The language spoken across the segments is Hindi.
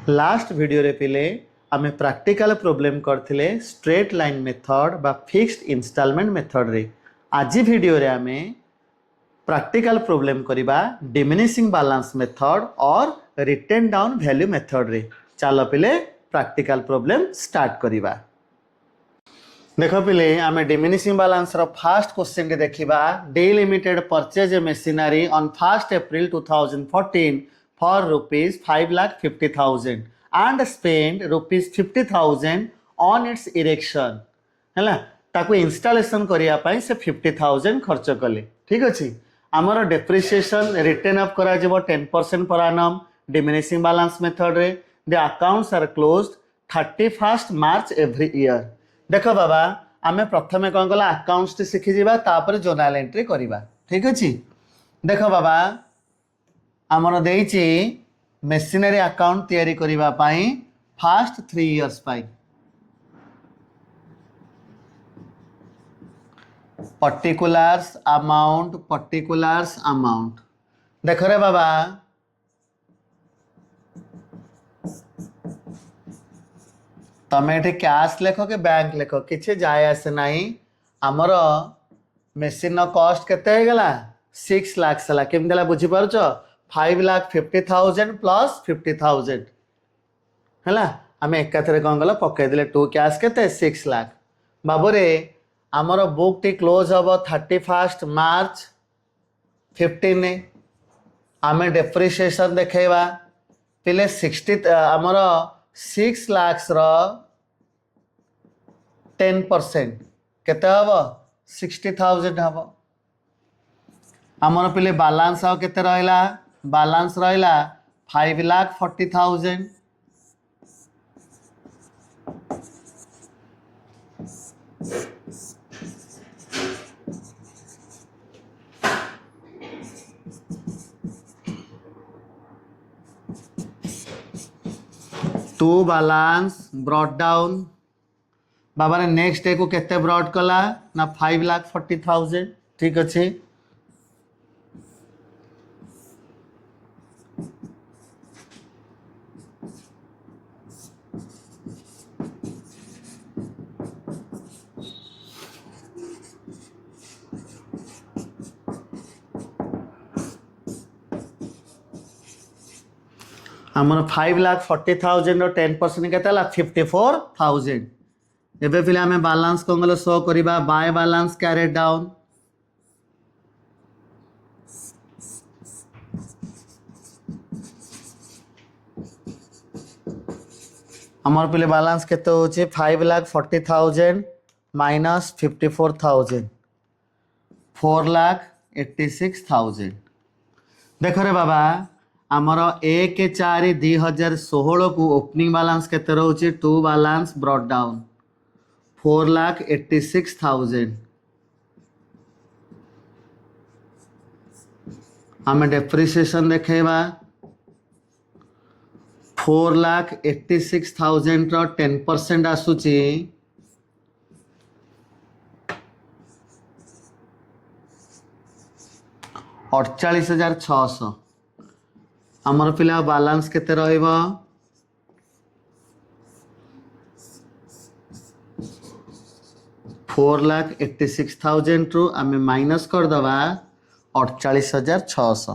लास्ट वीडियो रे पिले आमे प्रैक्टिकल प्रॉब्लम करथिले स्ट्रेट लाइन मेथड बा फिक्स्ड इंस्टॉलमेंट मेथड रे। आज वीडियो रे आमे प्रैक्टिकल प्रॉब्लम करिबा डिमिनिशिंग बैलेंस मेथड और रिटर्न डाउन वैल्यू मेथड रे। चलो पिले प्रैक्टिकल प्रॉब्लम स्टार्ट करिबा। देखो पिले आमे diminishing balance row first question के देखिबा। Day limited purchase a machinery on 1 April 2014 for rupees 5,50,000 and spend rupees 50,000 on its erection है ताकू इंस्टॉलेशन करिया पाई से 50,000 खर्च कले। ठीक अच्छे आमर डेप्रिसिएशन रिटर्न अप करा जिवो 10% per annum diminishing balance method रे। The accounts are closed 31 March every year. देखो बाबा आमे प्रथमे कौन कला अकाउंट्स टी शिखि जिबा तापर जर्नल एंट्री करिबा। ठीक अच्छे देखो बाबा आमर देइछि मेसिनरी अकाउंट तैयारी करिबा पाई फर्स्ट 3 इयर्स पाई पर्टिकुलर्स अमाउंट देखो रे बाबा तमे एठी कैश लेखो के बैंक लेखो किछि जाय आसे नाही। आमर मेसिन कॉस्ट केते हे गला 6 लाख सला केम देला बुझी पारुछो 5,50,000 प्लस 50,000 है आम एकाथरे कौन कल पकईदे 2 कैश के 6 लाख। बाबू रे आमर बुक टी क्लोज हम 31 March 15 आम डेप्रिसिएशन देखा पिले 60 आमर 6 लाख 10% केते हम 60,000 हम। आमर पिले बालांस आउ केते रहिला बालांस रहिला 5,40,000। टू बालांस ब्रॉट डाउन बाबा ने नेक्स्ट डे को केते ब्रॉट कला ना 5,40,000। ठीक अच्छे आमर 5,40,000 10% के 54,000। एबे फिर आम बालांस कौन गल शो करिबा बाय बालांस कैरी डाउन आमर पिले बालांस केते होचे 5,40,000 माइनस 54,000 4,86,000। देख रे बाबा आमर 1/4/2016 को ओपनिंग बालांस केते रोचे टू बालांस ब्रॉट डाउन 4,86,000। आम डेप्रिसिएशन देखेबा 4,86,000 रो 10% आसुची 48,600। आमर पिला बालांस केते रहइबो 4,86,000 रु आम माइनस कर दबा 48,600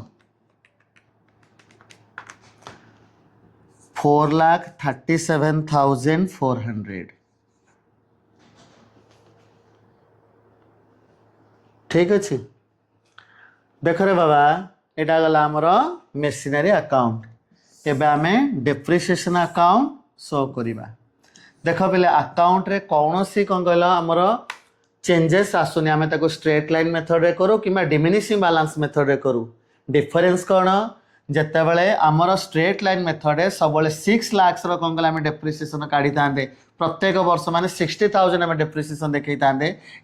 4,37,400। ठीक अच्छे देख रे बाबा एटा गला आमर मेसिनरी अकाउंट। एबे आमे डेप्रिसिएशन अकाउंट शो करिबा। देख पिले अकाउंट रे कौनसी कौन कहला आमर चेंजेस आसुनी आमे ताको स्ट्रेट लाइन मेथड रे करू कि डिमिनिशिंग बैलेंस मेथड रे करू। डिफरेंस कौन जिते बड़े आमर स्ट्रेट लाइन मेथड सब 6 लाख कौन कला डेप्रिसिएशन काढ़ी था प्रत्येक वर्ष माने 60,000 आम डेप्रिसिएशन देखई था।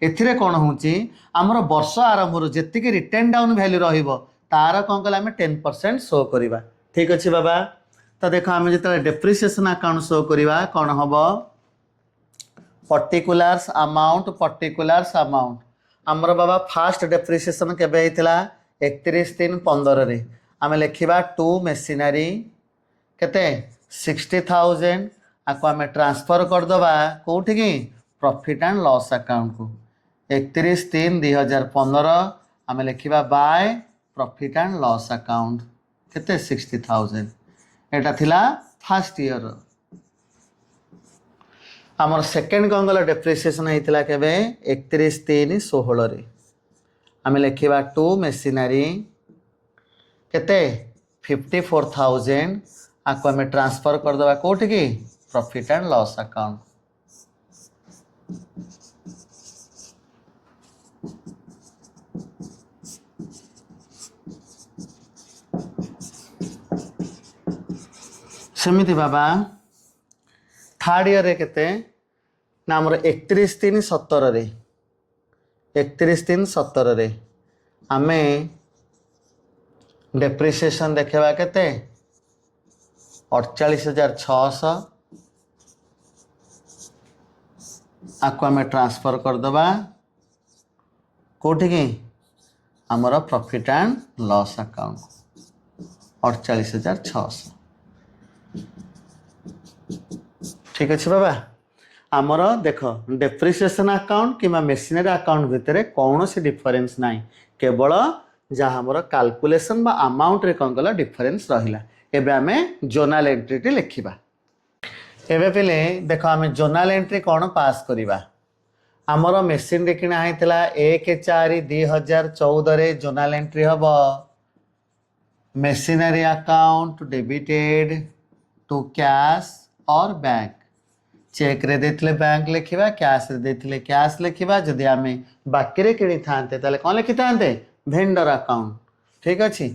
एथिरे कौन होची आमर वर्ष आरंभ जी रिटर्न डाउन वैल्यू रहिबो तार कौन कला 10% शो करिबा। ठीक अच्छे बाबा तो देखो आम जो डेप्रिसिएशन अकाउंट शो करिबा कौन हम पर्टिकुलर्स अमाउंट आमर बाबा फास्ट डेप्रिसिएशन केबे हेतिला 31/3/15 रे आम लिखा टू मेसिनरी केते 60,000 आपको आम ट्रांसफर करदे कौटी की प्रॉफिट एंड लॉस अकाउंट को 31/3/2015 आम लिखा by profit and loss account केते 60,000 एटा थिला फर्स्ट ईयर आमर सेकेंड कौन गला डेप्रिसिएशन होता केवे 31/3/16 आम लिखा टू मेसिनरी केते 54,000 आपको आम ट्रांसफर करदे कौटी की प्रॉफिट एंड लॉस अकाउंट सेमिति बाबा थर्ड ईयर केते ना आमर 31/3/17 31/3/17 आम डेप्रिसिएशन देखा केते 48,600 आपको आम ट्रांसफर करदे कौटी की आमर प्रॉफिट एंड लॉस अकाउंट 48,600 ठीक अच्छे बाबा आमर देख डेप्रिसिएशन अकाउंट कि मेसिनरी अकाउंट भितर कौन सी डिफरेन्स ना केवल जहाँ आमर कैलकुलेशन बा अमाउंट रे कौन कला डिफरेन्स रहिला एबे आमे जोनाल एंट्री टी लिखिबा एबे पिले देखो आमे जोनाल एंट्री कौन पास करिबा आमर मेसिन रे किना हैतला 1/4/2014 रे जोनाल एंट्री हबो machinery account debited to cash और बैंक चेक रे देथिले बैंक लिखिबा कैश रे देथिले कैश लिखिबा जदि आमे बाकी रे किनी थांते ताले कोन लिखि थांते वेंडर अकाउंट ठीक अछि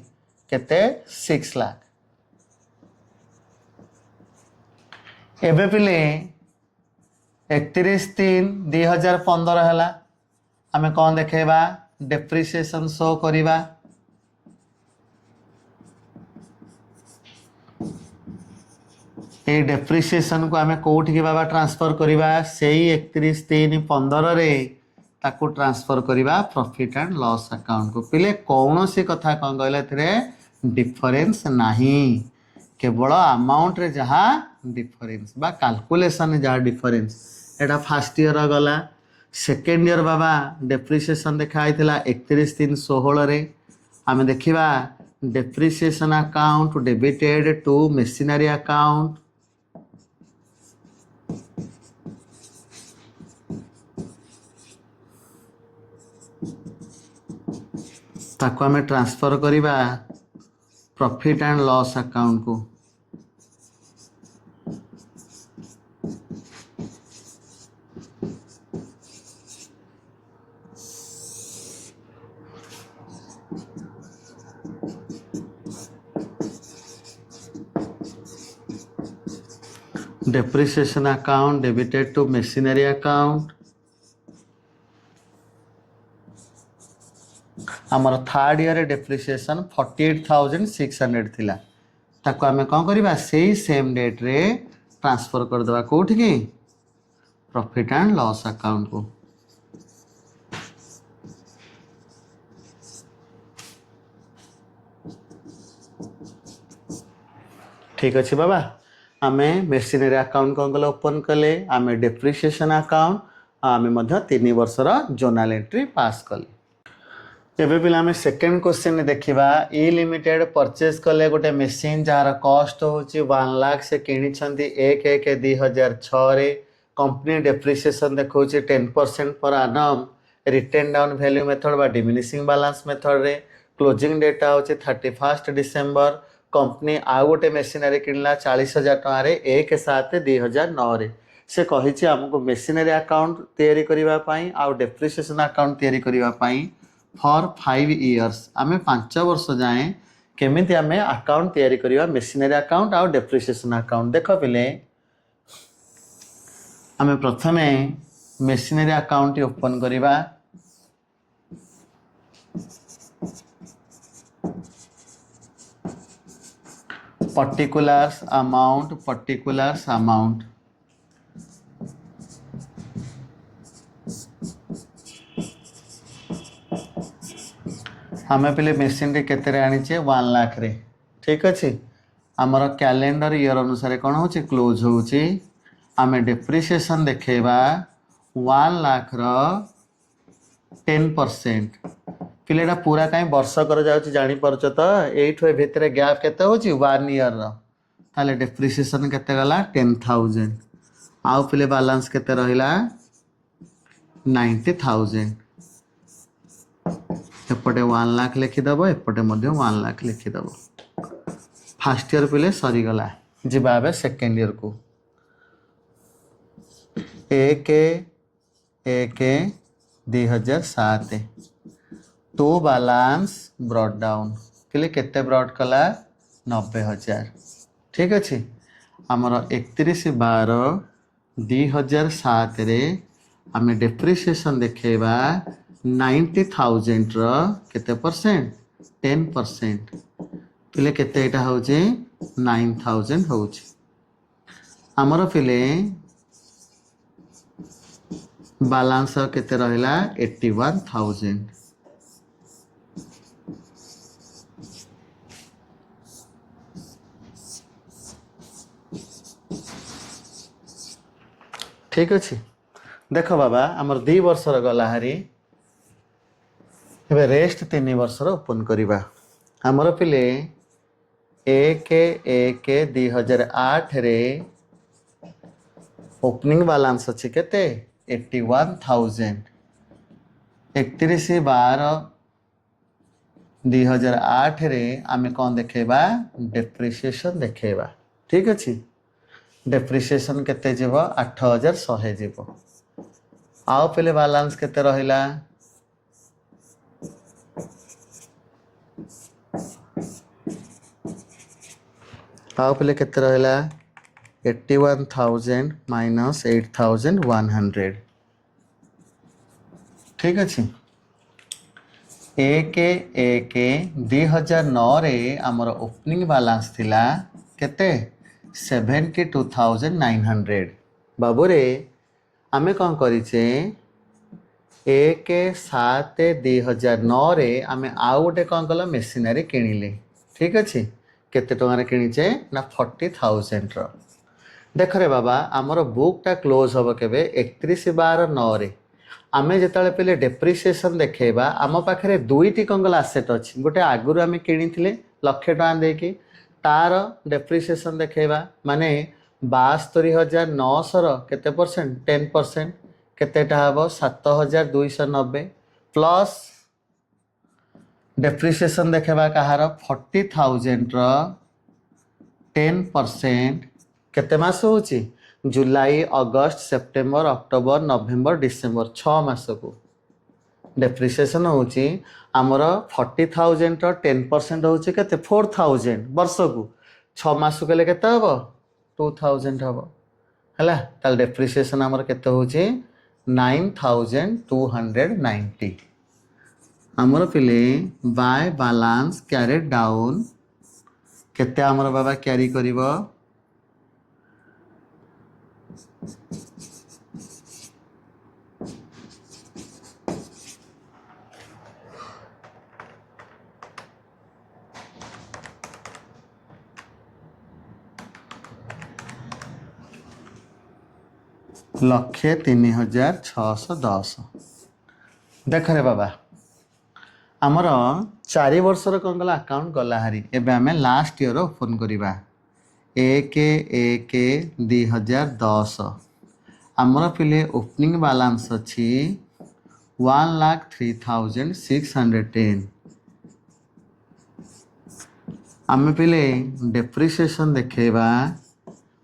केते 6 लाख एबे पिले 31/3/2015 हैला आमे कोन देखेबा डेप्रिसिएशन शो करिबा ये डेप्रिसिएशन को आमे कोठी के बाबा ट्रांसफर करिबा सेही 31/3/15 रे ताको ट्रांसफर करिबा प्रॉफिट एंड लॉस अकाउंट को पिले कौन सी कथा कौन कहले थरे डिफरेंस नाही केवल अमाउंट रे जहाँ डिफरेंस बा कैलकुलेशन जहाँ डिफरेंस एटा फर्स्ट ईयर गला सेकेंड ईयर बाबा डेप्रिसिएशन देखा 31/3/16 रे आमे देखिबा depreciation account debited to machinery account ताको आमे ट्रांसफर करिबा प्रॉफिट एंड लॉस अकाउंट को depreciation account debited to machinery account आमर थर्ड ईयर डेप्रिसिएशन 48,600 थिला ताको आमे कौन करिबा सेही सेम डेट रे ट्रांसफर कर देबा कोठी की प्रॉफिट एंड लॉस अकाउंट को ठीक अच्छे बाबा आमे मेसिनरी अकाउंट कौन कले ओपन कले आमे डेप्रिसिएशन अकाउंट आमे 3 वर्षर जोनाल एंट्री पास कले एबे पिला आमे सेकंड क्वेश्चन देखिबा ई लिमिटेड परचेज कले गोटे मेसिन जार कॉस्ट होची 1 लाख से किनी छंती 1/1/2006 रे कंपनी डेप्रिसिएशन देखौची 10% per annum written down value method बा डिमिनिशिंग बैलेंस मेथड रे क्लोजिंग डेटा होची 31 डिसेंबर कंपनी आ गोटे मेसिनरी किनला 40,000 टका रे 1/7/2009 रे से कहिछि हमको मेसिनरी अकाउंट तैयारी करिबा पई आ डेप्रिसिएशन अकाउंट तैयारी करिबा पई फॉर 5 इयर्स आमे 5 वर्ष जाए केमिति आमे अकाउंट तैयारी करिबा मेसिनरी अकाउंट आ डेप्रिसिएशन अकाउंट देखो पिले आमे प्रथमे मेसिनरी अकाउंट ओपन करिबा पर्टिकुलर्स अमाउंट हमें पहले मेसिन रे केते आनीचे 1 लाख रे ठीक अच्छे आमर कैलेंडर ईयर अनुसार कौन हो क्लोज होची आम डेप्रिसिएशन देखा 1 लाख 10%। पिलेटा पूरा कहीं वर्ष कर जापर तो ये भितर गैप केते होची 1 ईयर ताले डेप्रिसिएशन केते गला 10,000 आउ पिले बैलेंस केते रहिला 90,000। एपटे 1 लाख लिखिदेव एपटे 1 लाख लिखिदेव। फर्स्ट ईयर पिले सरीगला जीवा ए सेकेंड ईयर को 1/1/2007 तो बैलेंस ब्रॉड डाउन पिले केते ब्रॉड कला 90,000। ठीक अच्छे आमर 31/12/2007 रे आम डेप्रिसिएशन देखा 90,000 केते परसेंट 10% पिले केते एटा होचे 9,000 होचे। आमर पिले बैलेंस केते रहिला 81,000। ठीक अच्छे देख बाबा आमर 2 वर्षर गला हारी एबे रेस्ट 3 वर्षर ओपन करवा। आमर पिले 1/1/2008 रे ओपनिंग बैलेंस अच्छी केते 81,000। 31/12/2008 रे आमे कौन देखेबा डेप्रिसिएशन देखेबा। ठीक अच्छे डेप्रिसिएशन केते जीव 8,100 जीव आउ पहले बैलेंस केते रहिला आउ पहले केते रहिला 81,000 माइनस 8,100। ठीक अच्छे 1/1/2009 रे आमर ओपनिंग बैलेंस थिला केते 72,900। बाबू रे आमे कौन करिचे 1/7/2009 रे आमे आउ गोटे कौन कल मेसिनारी किଣିले। ठीक अच्छे केते टंगार किଣିचे ना 40,000 रो। देख रे बाबा आमर बुकटा क्लोज हम केबे 31/12/9 रे आमे जेताले पहले डेप्रिसिएशन देखेबा आम पाखे दुईटी कंगल आसेट अच्छी गोटे आगुरी आमे किଣିथिले 1,00,000 देकी तार डेप्रिसिएशन देखेबा माने 72,900 केते परसेंट 10% केतेटा हबो 7,290 प्लस डेप्रिसिएशन देखेबा कहार 40,000 रो 10% केते मास होची जुलाई अगस्त सेप्टेम्बर अक्टोबर नवेम्बर डिसेम्बर 6 मास को डेप्रिसिएशन होची आमर 40,000 रो 10% होची केते 4,000 वर्ष को 6 मास को ले केते हबो 2,000 हबो हला ताल डेप्रिसिएशन आमर केते होची 9,290। आमर पिले बाय बैलेंस कैरेड डाउन केते आमर बाबा कैरी करिवो 1,03,610। देख रे बाबा आमर 4 वर्षर कौन गला अकाउंट गला हारी एबे आमे लास्ट ईयर ओपन करिबा 1/1/2010 आमर पिले ओपनिंग बैलेंस अच्छी 1,03,610। आम पिले डेप्रिसिएशन देखेबा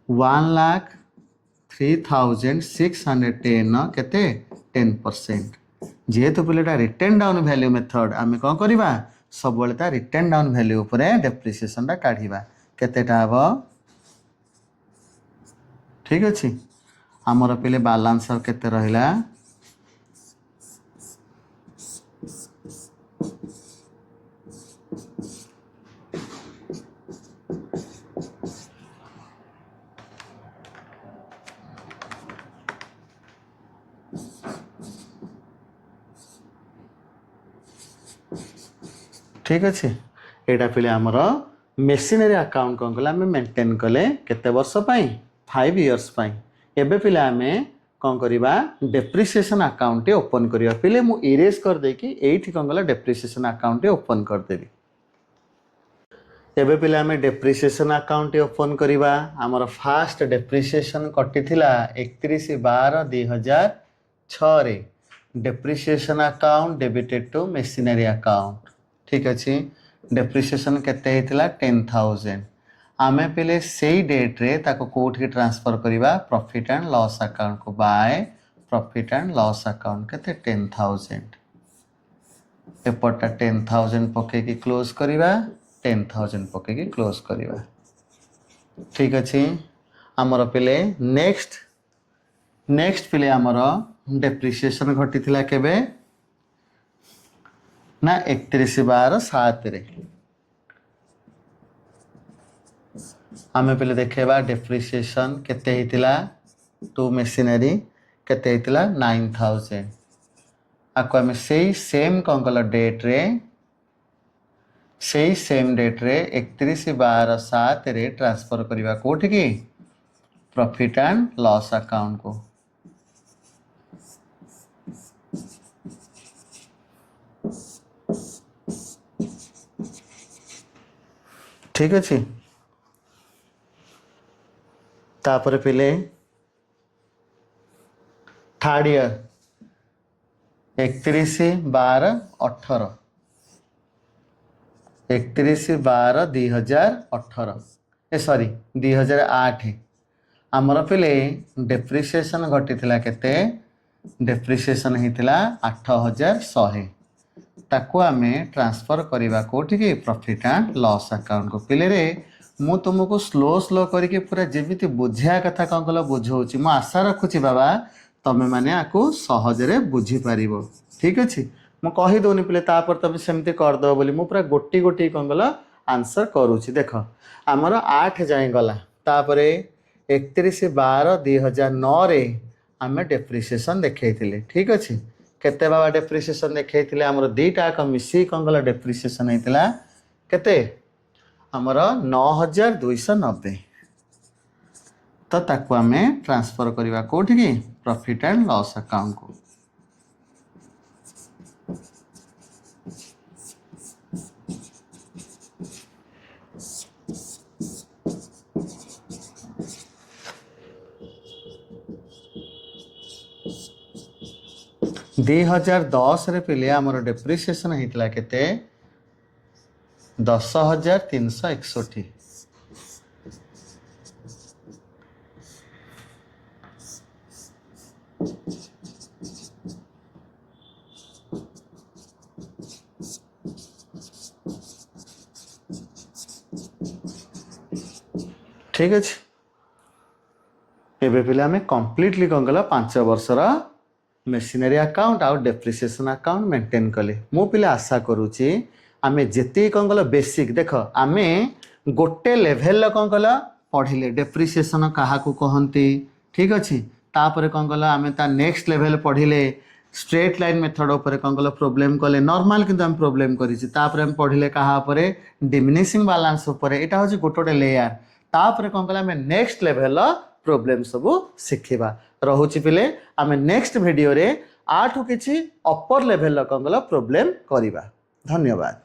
1,03,610 केते 10%। जेहेतु पिलेटा रिटर्न डाउन वैल्यू मेथड आम कौन करवा सब रिटर्न डाउन वैल्यू उपर डेप्रिसिएशन काढ़ा केतेटा हबो। ठीक अच्छे आमर पिले बैलेंस केते रहिला ठीक अच्छे यहाँ पिले आमर मेसिनरी अकाउंट कौन कले आम मेंटेन कले केते वर्ष 5 इयर्स एबे पिले आम कौन करवा डेप्रिसिएशन अकाउंट ओपन करवा पिले मु इरेज कर देकी एठी कौन कला डेप्रिसिएशन अकाउंट ओपन कर देबी एबे पिले आम डेप्रिसिएशन अकाउंट ओपन करवा आमर फास्ट डेप्रिसिएशन कटिथिला 31/12/2006 रे depreciation account debited to machinery account ठीक अच्छे डेप्रिसिएशन केते हेतिला 10,000 आमे पिले सेई डेट रे ताको कोठी ट्रांसफर करवा प्रॉफिट एंड लॉस अकाउंट को by profit and loss account केते 10,000 एपटा 10,000 पके की क्लोज करवा 10,000 पके की क्लोज करवा ठीक अच्छे आमर पिले नेक्स्ट पिले आमर डेप्रिसिएशन घटी केबे ना 31/12/7 रे आमे पहले देखेबा डेप्रिसिएशन केते हितिला टू मेसिनरी केते हितिला 9,000 आको आमे सेई सेम कंकल डेट रे 31/12/7 रे ट्रांसफर करबा कोठी की प्रॉफिट एंड लॉस अकाउंट को ठीक अच्छे तापर पिले थर्ड ईयर 31/12/18 31/12/2018 सॉरी 2008 आमर पिले डेप्रिसिएशन घटी केते डेप्रिसिएशन होता 8,100 ताको आमे ट्रांसफर करवा कोठी की प्रॉफिट एंड लॉस अकाउंट को पिले रे मु तुमको स्लो करके पूरा जेमिति बुझिया कथा कौन कल बुझाऊँगी मु आशा रखुची बाबा तमें मैंने आपको सहजरे बुझी पारिबो ठीक अच्छे मु कही दौनी पिले तापर तुम सेमती करदे बोली मु पूरा गोटी गोटी कौन कल आंसर करुँची देख आमर 8 जाए गला तापर 31/12/2009 रे आमे डेप्रिसिएशन देखते ठीक अच्छे केते बाबा डेप्रिसिएशन देखते आमर दीटा मिसी कौन कल डेप्रिसिएशन होता केते आमर 9,290 तो ताको आमे ट्रांसफर करवा कोठी की प्रॉफिट एंड लॉस अकाउंट को दे 2010 रे पिले आमर डेप्रिसिएशन होता केते 10,361 ठीक अच्छे एबे पिले आमे कंप्लीटली कौन कला 5 वर्षर मेसिनरी अकाउंट आउ डेप्रिसिएशन अकाउंट मेंटेन कले मु पिले आशा करूची आमे जेती कौन कल बेसिक देख आमे गोटे लेवल कौन कल पढ़िले डेप्रिसिएशन क्या कहती ठीक अच्छे तापर कौन कल आमे ता नेक्स्ट लेवल पढ़िले स्ट्रेट लाइन मेथड उपर कौन कल प्रोब्लेम कले नॉर्मल किंतु हम प्रोब्लेम करिछि तापर हम पढ़िले कहा पर डिमिनिशिंग बैलेंस उपर एटा होछि गोटे लेयर तापर कौन कल आमे नेक्स्ट लेवल प्रोब्लेम सब शिखिबा रहुछि पिले आमे नेक्स्ट वीडियो रे आठु किछि अपर लेवल कौन कल प्रोब्लेम करिबा धन्यवाद।